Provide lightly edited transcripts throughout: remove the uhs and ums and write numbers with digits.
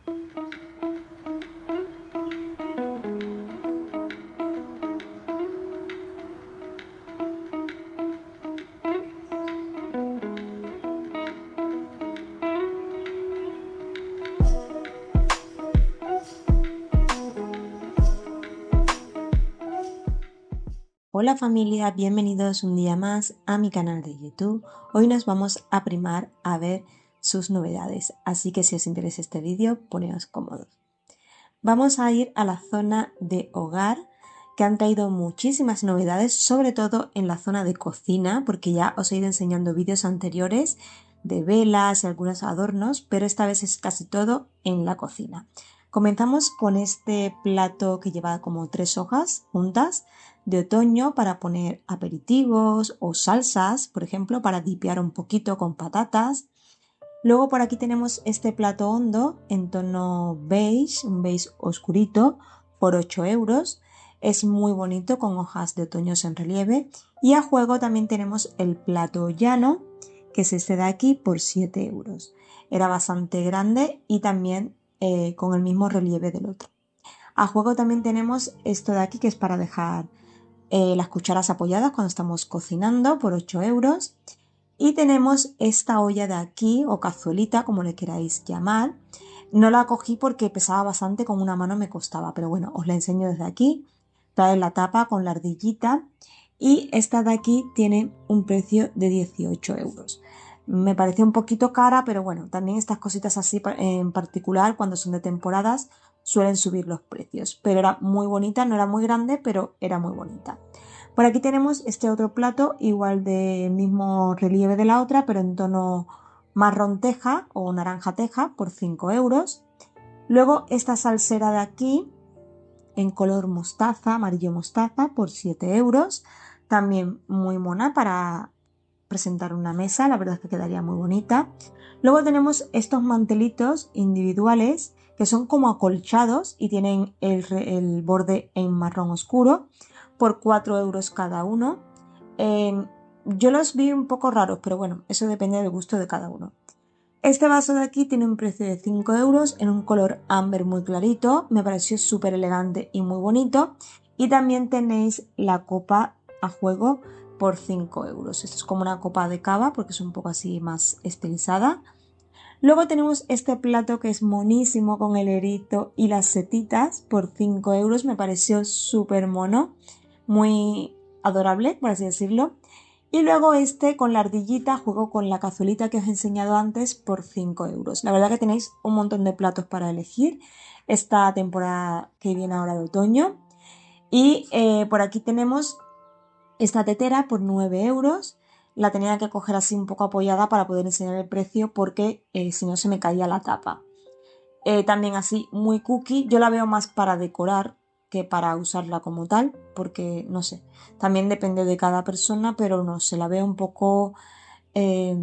Hola familia, bienvenidos un día más a mi canal de YouTube. Hoy nos vamos a primar a ver sus novedades, así que si os interesa este vídeo, poneos cómodos. Vamos a ir a la zona de hogar, que han traído muchísimas novedades, sobre todo en la zona de cocina, porque ya os he ido enseñando vídeos anteriores de velas y algunos adornos, pero esta vez es casi todo en la cocina. Comenzamos con este plato que lleva como 3 hojas juntas de otoño para poner aperitivos o salsas, por ejemplo, para dipear un poquito con patatas. Luego por aquí tenemos este plato hondo en tono beige, un beige oscurito, por 8 euros. Es muy bonito con hojas de otoños en relieve. Y a juego también tenemos el plato llano, que es este de aquí, por 7 euros. Era bastante grande y también con el mismo relieve del otro. A juego también tenemos esto de aquí, que es para dejar las cucharas apoyadas cuando estamos cocinando, por 8 euros. Y tenemos esta olla de aquí, o cazuelita, como le queráis llamar. No la cogí porque pesaba bastante, con una mano me costaba, pero bueno, os la enseño desde aquí. Trae la tapa con la ardillita y esta de aquí tiene un precio de 18 euros. Me pareció un poquito cara, pero bueno, también estas cositas así en particular, cuando son de temporadas, suelen subir los precios. Pero era muy bonita, no era muy grande, pero era muy bonita. Por aquí tenemos este otro plato, igual del mismo relieve de la otra, pero en tono marrón teja o naranja teja, por 5 euros. Luego esta salsera de aquí, en color mostaza, amarillo mostaza, por 7 euros. También muy mona para presentar una mesa, la verdad es que quedaría muy bonita. Luego tenemos estos mantelitos individuales que son como acolchados y tienen el borde en marrón oscuro, por 4 euros cada uno. Yo los vi un poco raros, pero bueno, eso depende del gusto de cada uno. Este vaso de aquí tiene un precio de 5 euros en un color ámbar muy clarito, me pareció súper elegante y muy bonito. Y también tenéis la copa a juego por 5 euros. Esto es como una copa de cava porque es un poco así más estilizada. Luego tenemos este plato que es monísimo con el erito y las setitas por 5 euros. Me pareció súper mono, muy adorable, por así decirlo. Y luego este con la ardillita, juego con la cazuelita que os he enseñado antes, por 5 euros. La verdad que tenéis un montón de platos para elegir esta temporada que viene ahora de otoño. Y por aquí tenemos esta tetera por 9 euros. La tenía que coger así un poco apoyada para poder enseñar el precio porque si no se me caía la tapa. También así muy cookie. Yo la veo más para decorar que para usarla como tal, porque no sé, también depende de cada persona, pero no se la veo un poco eh,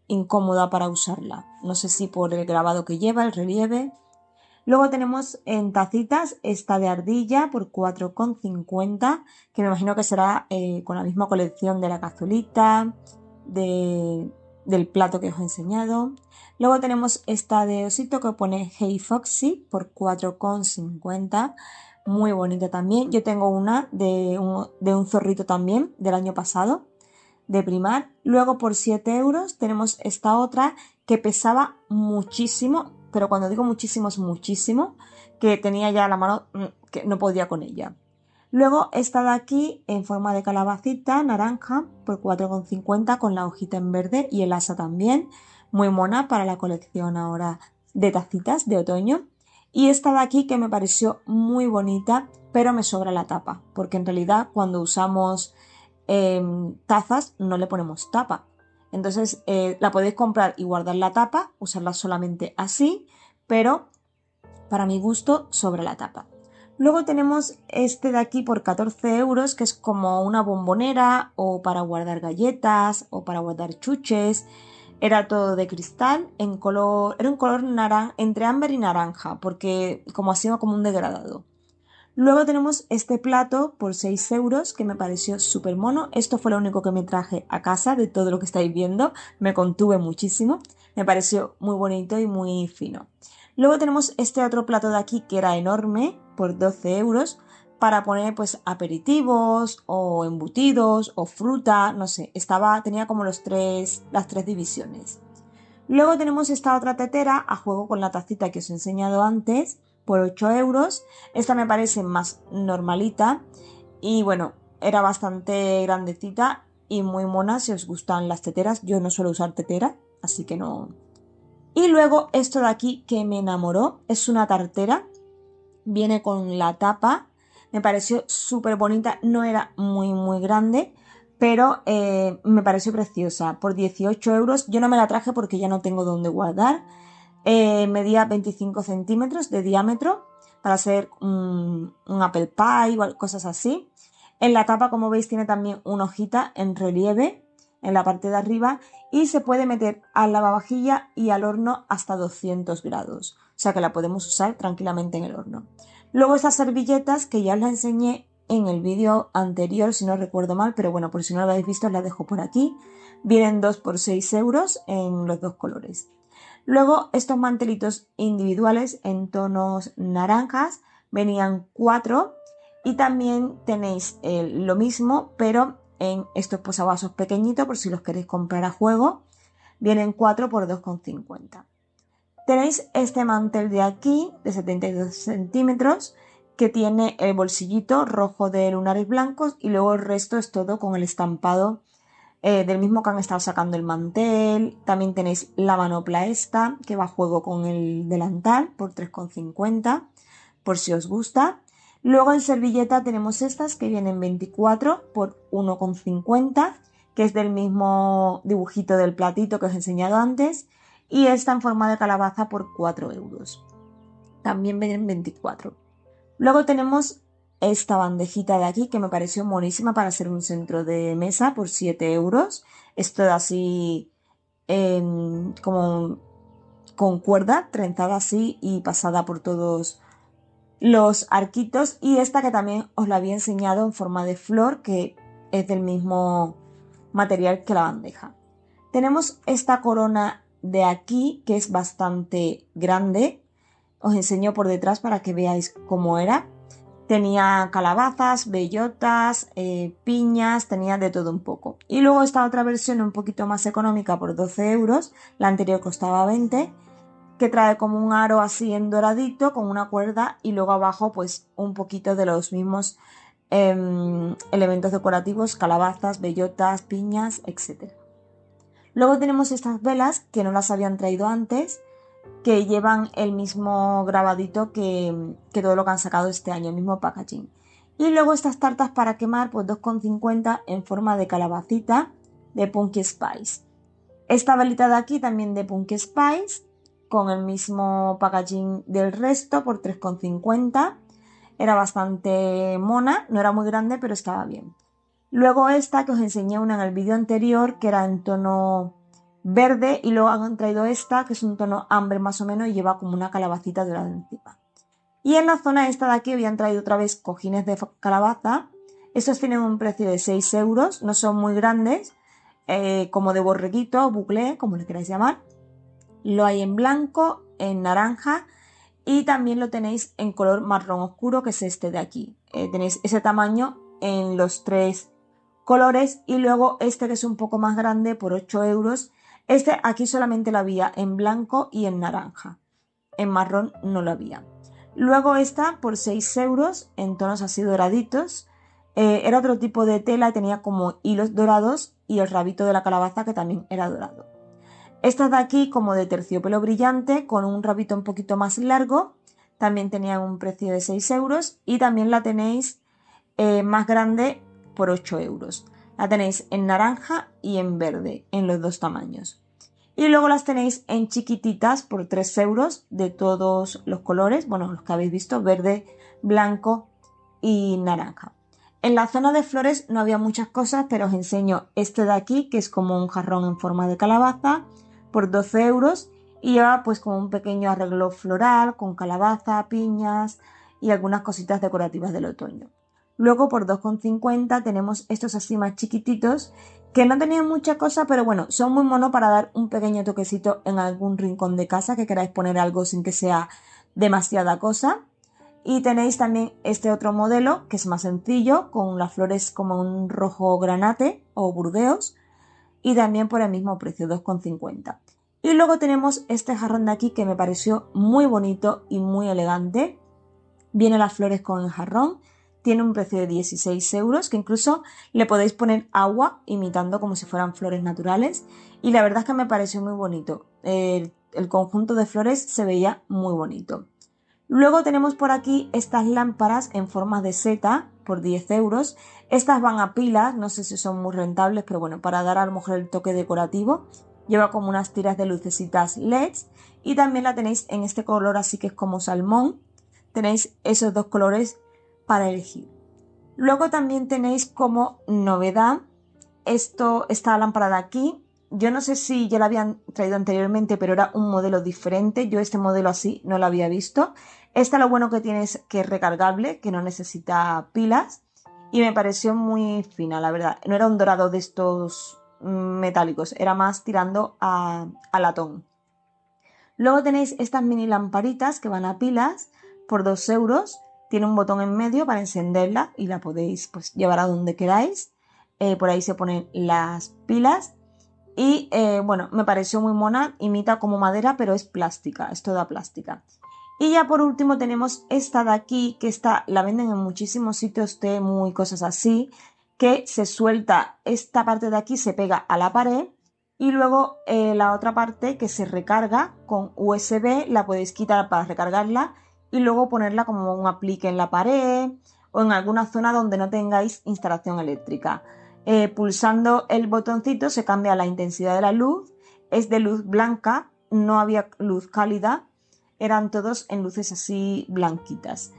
incómoda para usarla. No sé si por el grabado que lleva, el relieve. Luego tenemos en tacitas esta de ardilla por 4,50, que me imagino que será con la misma colección de la cazuelita, del plato que os he enseñado. Luego tenemos esta de osito que pone Hey Foxy por 4,50, muy bonita también. Yo tengo una de un zorrito también del año pasado, de Primar. Luego por 7 euros tenemos esta otra que pesaba muchísimo, pero cuando digo muchísimo es muchísimo, que tenía ya la mano que no podía con ella. Luego esta de aquí en forma de calabacita naranja por 4,50 con la hojita en verde y el asa también, muy mona para la colección ahora de tacitas de otoño. Y esta de aquí que me pareció muy bonita, pero me sobra la tapa, porque en realidad cuando usamos tazas no le ponemos tapa. Entonces la podéis comprar y guardar la tapa, usarla solamente así, pero para mi gusto sobra la tapa. Luego tenemos este de aquí por 14 euros, que es como una bombonera o para guardar galletas o para guardar chuches. Era todo de cristal, en color, era un color naranja, entre ámbar y naranja, porque como hacía como un degradado. Luego tenemos este plato por 6 euros que me pareció súper mono. Esto fue lo único que me traje a casa de todo lo que estáis viendo. Me contuve muchísimo. Me pareció muy bonito y muy fino. Luego tenemos este otro plato de aquí que era enorme, por 12 euros, para poner pues aperitivos o embutidos o fruta, no sé, tenía como las tres divisiones. Luego tenemos esta otra tetera a juego con la tacita que os he enseñado antes por 8 euros. Esta me parece más normalita y bueno, era bastante grandecita y muy mona si os gustan las teteras. Yo no suelo usar tetera, así que no. Y luego esto de aquí que me enamoró es una tartera. Viene con la tapa. Me pareció súper bonita. No era muy grande, pero me pareció preciosa. Por 18 euros. Yo no me la traje porque ya no tengo dónde guardar. Medía 25 centímetros de diámetro para hacer un apple pie o cosas así. En la tapa, como veis, tiene también una hojita en relieve en la parte de arriba y se puede meter al lavavajilla y al horno hasta 200 grados. O sea que la podemos usar tranquilamente en el horno. Luego estas servilletas que ya os las enseñé en el vídeo anterior, si no recuerdo mal, pero bueno, por si no lo habéis visto, os las dejo por aquí. Vienen 2 por 6 euros en los dos colores. Luego estos mantelitos individuales en tonos naranjas, venían 4 y también tenéis lo mismo, pero en estos posavasos pequeñitos por si los queréis comprar a juego. Vienen 4 por 2,50. Tenéis este mantel de aquí de 72 centímetros que tiene el bolsillito rojo de lunares blancos y luego el resto es todo con el estampado del mismo que han estado sacando el mantel. También tenéis la manopla esta que va a juego con el delantal por 3,50 por si os gusta. Luego en servilleta tenemos estas que vienen 24 por 1,50 que es del mismo dibujito del platito que os he enseñado antes, y esta en forma de calabaza por 4 euros. También vienen 24. Luego tenemos esta bandejita de aquí que me pareció monísima para hacer un centro de mesa por 7 euros. Esto de así como con cuerda, trenzada así y pasada por todos los arquitos. Y esta que también os la había enseñado en forma de flor, que es del mismo material que la bandeja. Tenemos esta corona de aquí que es bastante grande. Os enseño por detrás para que veáis cómo era. Tenía calabazas, bellotas, piñas, tenía de todo un poco. Y luego esta otra versión un poquito más económica por 12 euros, la anterior costaba 20, que trae como un aro así en doradito con una cuerda y luego abajo pues un poquito de los mismos elementos decorativos, calabazas, bellotas, piñas, etc. Luego tenemos estas velas que no las habían traído antes, que llevan el mismo grabadito que todo lo que han sacado este año, el mismo packaging. Y luego estas tartas para quemar, pues 2,50 en forma de calabacita de Pumpkin Spice. Esta velita de aquí también de Pumpkin Spice, con el mismo packaging del resto por 3,50. Era bastante mona, no era muy grande, pero estaba bien. Luego esta que os enseñé una en el vídeo anterior, que era en tono verde, y luego han traído esta que es un tono amber más o menos y lleva como una calabacita dorada encima. Y en la zona esta de aquí habían traído otra vez cojines de calabaza. Estos tienen un precio de 6 euros, no son muy grandes, como de borreguito o buclé, como le queráis llamar. Lo hay en blanco, en naranja y también lo tenéis en color marrón oscuro, que es este de aquí. Tenéis ese tamaño en los tres colores y luego este que es un poco más grande por 8 euros. Este aquí solamente lo había en blanco y en naranja. En marrón no lo había. Luego esta por 6 euros en tonos así doraditos. Era otro tipo de tela y tenía como hilos dorados y el rabito de la calabaza que también era dorado. Esta de aquí como de terciopelo brillante con un rabito un poquito más largo. También tenía un precio de 6 euros y también la tenéis más grande por 8 euros. La tenéis en naranja y en verde, en los dos tamaños. Y luego las tenéis en chiquititas por 3 euros de todos los colores, bueno, los que habéis visto, verde, blanco y naranja. En la zona de flores no había muchas cosas, pero os enseño este de aquí, que es como un jarrón en forma de calabaza, por 12 euros y lleva pues como un pequeño arreglo floral con calabaza, piñas y algunas cositas decorativas del otoño. Luego por 2,50 tenemos estos así más chiquititos que no tenían mucha cosa, pero bueno, son muy monos para dar un pequeño toquecito en algún rincón de casa que queráis poner algo sin que sea demasiada cosa. Y tenéis también este otro modelo que es más sencillo, con las flores como un rojo granate o burdeos, y también por el mismo precio, 2,50. Y luego tenemos este jarrón de aquí que me pareció muy bonito y muy elegante. Viene las flores con el jarrón, tiene un precio de 16 euros, que incluso le podéis poner agua imitando como si fueran flores naturales, y la verdad es que me pareció muy bonito. El conjunto de flores se veía muy bonito. Luego tenemos por aquí estas lámparas en forma de seta por 10 euros. Estas van a pilas, no sé si son muy rentables, pero bueno, para dar a lo mejor el toque decorativo. Lleva como unas tiras de lucecitas LEDs y también la tenéis en este color así que es como salmón. Tenéis esos dos colores para elegir. Luego también tenéis como novedad esta lámpara de aquí. Yo no sé si ya la habían traído anteriormente, pero era un modelo diferente. Yo este modelo así no lo había visto. Esta lo bueno que tiene es que es recargable, que no necesita pilas. Y me pareció muy fina, la verdad. No era un dorado de estos metálicos, era más tirando a latón. Luego tenéis estas mini lamparitas que van a pilas por 2 euros. Tiene un botón en medio para encenderla y la podéis pues, llevar a donde queráis. Por ahí se ponen las pilas. Y bueno, me pareció muy mona, imita como madera, pero es plástica, es toda plástica. Y ya por último tenemos esta de aquí, que la venden en muchísimos sitios, Temu y cosas así, que se suelta esta parte de aquí, se pega a la pared y luego la otra parte que se recarga con USB, la podéis quitar para recargarla y luego ponerla como un aplique en la pared o en alguna zona donde no tengáis instalación eléctrica. Pulsando el botoncito se cambia la intensidad de la luz, es de luz blanca, no había luz cálida, eran todos en luces así blanquitas.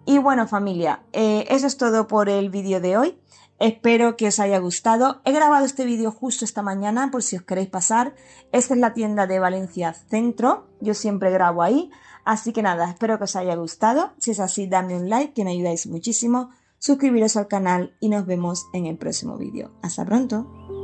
Y bueno familia, eso es todo por el vídeo de hoy. Espero que os haya gustado. He grabado este vídeo justo esta mañana por si os queréis pasar. Esta es la tienda de Valencia Centro. Yo siempre grabo ahí. Así que nada, espero que os haya gustado. Si es así, dadme un like que me ayudáis muchísimo. Suscribiros al canal y nos vemos en el próximo vídeo. Hasta pronto.